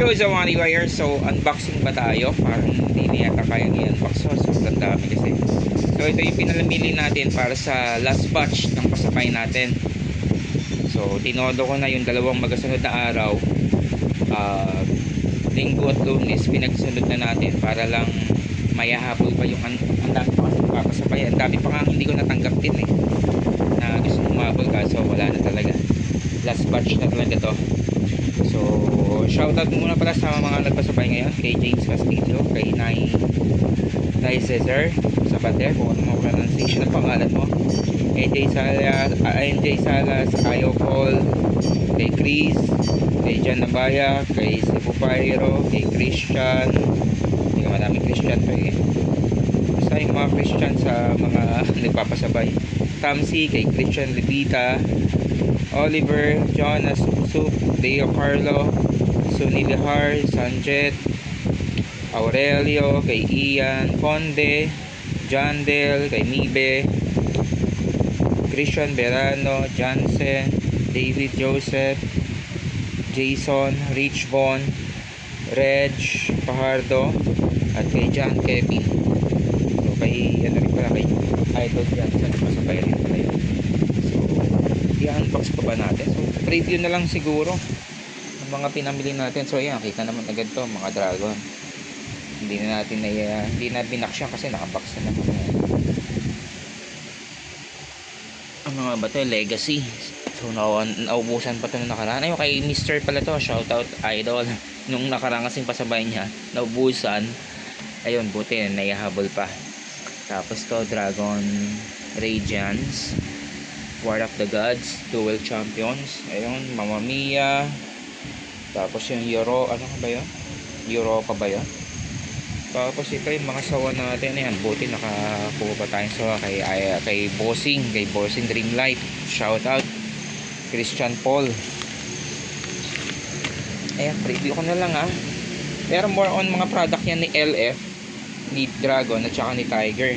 Yo, sa mga rewire, so unboxing ba tayo? Parang hindi na yata kayang i-unbox. So dami kasi. So ito yung pinalamili natin para sa last batch ng pasakay natin. So tinodo ko na yung dalawang magasunod na araw, Linggo at Lunes. Pinagsunod na natin para lang mayahabol pa yung ang dami pa kasi papasabay. Ang dami pa nga hindi ko natanggap din na gusto umabol, kaso wala na talaga. Last batch na talaga to. So shoutout muna pala sa mga nagpasabay ngayon, kay James Castillo, kay Nay Cesar sa Bater, kung ano mo pronunciation ng pangalan mo, NJ Salas, Ayo Paul, kay Chris, kay Jan Nabaya, kay Cebu Pyro, kay Christian. Hindi ka madaming Christian pa basta yung mga Christian sa mga nagpapasabay. Tamsi, kay Christian Levita, Oliver, Jonas Sup, Deo Carlo, Sunny Lihar, Sanjet, Aurelio, kay Ian, Conde, John Del, kay Mibe, Christian Berano, Jansen, David Joseph, Jason, Rich Von, Reg Pahardo, at kay John Kevin. So kay ano rin pala, kay Idol Jansen, pasabay rin pala yun. So i-unbox pa ba natin? So preview na lang siguro ng mga pinamili natin. So ayan, kita naman agad to, mga dragon. Hindi na natin hindi na binaksya kasi nakabox na naman. Ano nga ba to? Legacy. So naubusan pa to nung nakaraan. Ayun, kay Mr. pala to, shoutout idol. Nung nakaraan kasing pasabay niya, naubusan. Ayun, buti naihabol pa. Tapos to, Dragon Radiance, War of the Gods, Duel Champions. Ayun, Mamma Mia. Tapos yung ano ba yun? Europa ba yun? Tapos ito yung mga sawa natin. Ayan, buti nakakuha pa tayong sawa kay Bossing Dreamlight. Shout out Christian Paul. Ayan, preview ko na lang pero more on mga product yan ni LF, ni Dragon at saka ni Tiger.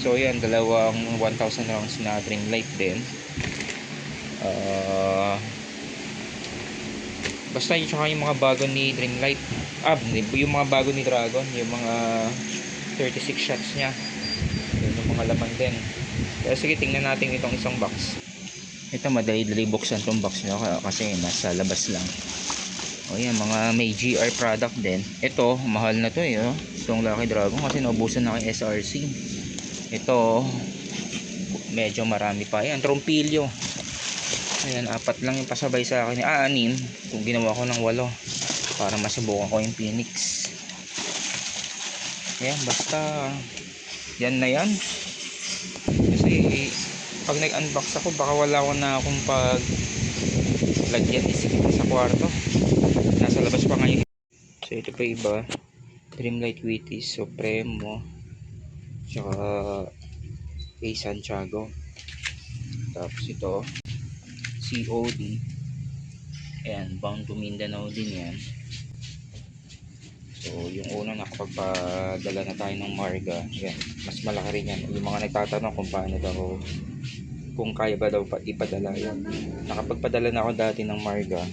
So yan, dalawang 1,000 rounds na Dreamlight din. Basta yung tsaka yung mga bago ni Dreamlight, yung mga bago ni Dragon, yung mga 36 shots nya, yun yung mga laman din. Pero sige, tingnan natin itong isang box. Ito, madali-dali buksan itong box nyo kasi nasa labas lang. O yan, mga may GR product din. Ito, mahal na to itong Lucky Dragon kasi naubusan na kay SRC. Ito, medyo marami pa yan. Trompilyo. Ayan, 4 lang yung pasabay sa akin. 6 kung ginawa ko ng 8 para masubukan ko yung Phoenix. Ayan, basta yan na yan. Kasi pag nag-unbox ako, baka wala ko na akong lagyan sa kwarto. Nasa labas pa ngayon. So ito pa iba, Dreamlight Witty, Supremo, tsaka kay Santiago. Tapos ito COD, and Bound to Mindanao din yan. So yung una, nakapagpadala na tayo ng Marga. Yan, mas malaki rin yan. Yung mga nagtatanong kung paano daw, kung kaya ba daw ipadala yan, nakapagpadala na ako dati ng Marga.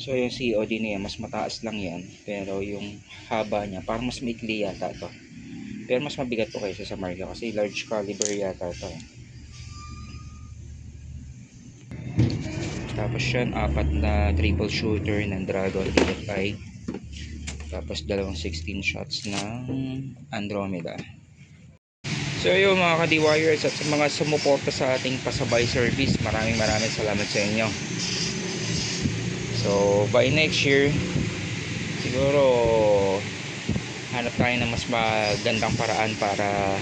So yung COD niya mas mataas lang yan, pero yung haba niya parang mas maikli yata to, pero mas mabigat to kaysa sa Marga kasi large caliber yata to. Tapos yan, 4 na triple shooter ng Dragon DFI. Tapos dalawang 16 shots ng Andromeda. So yun mga ka-DIYers, at sa mga sumuporta sa ating pasabay service, maraming salamat sa inyo. So by next year, siguro hanap tayo ng mas magandang paraan para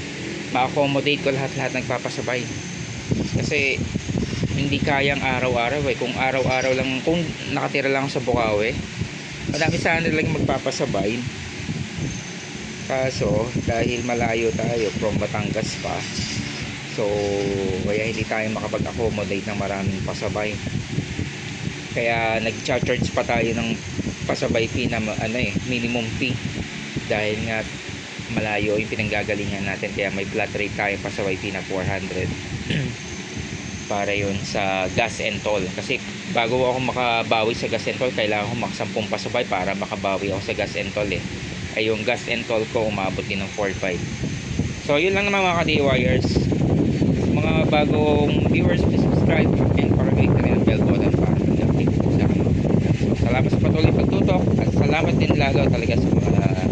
ma-accommodate ko lahat nagpapasabay. Kasi hindi kayang araw-araw kung araw-araw lang, kung nakatira lang sa Bukawi, madami sana lang magpapasabay. Kaso dahil malayo tayo from Batangas pa, so kaya hindi tayo makapag-accommodate ng maraming pasabay. Kaya nag-charge pa tayo ng pasabay fee na minimum fee, dahil nga malayo yung pinanggagalingan natin. Kaya may flat rate tayo pasabay fee na 400. para yun sa gas and toll. Kasi bago ako makabawi sa gas and toll, kailangan ko makasampung pasabay para makabawi ako sa gas and toll eh. Ay yung gas and toll ko umabot din ng 4.5. So yun lang naman mga ka-DIYers. Mga bagong viewers, please subscribe and pakiclick na rin ang bell button para mag-update sa akin. So salamat sa patuloy pagtutok at salamat din lalo talaga sa mga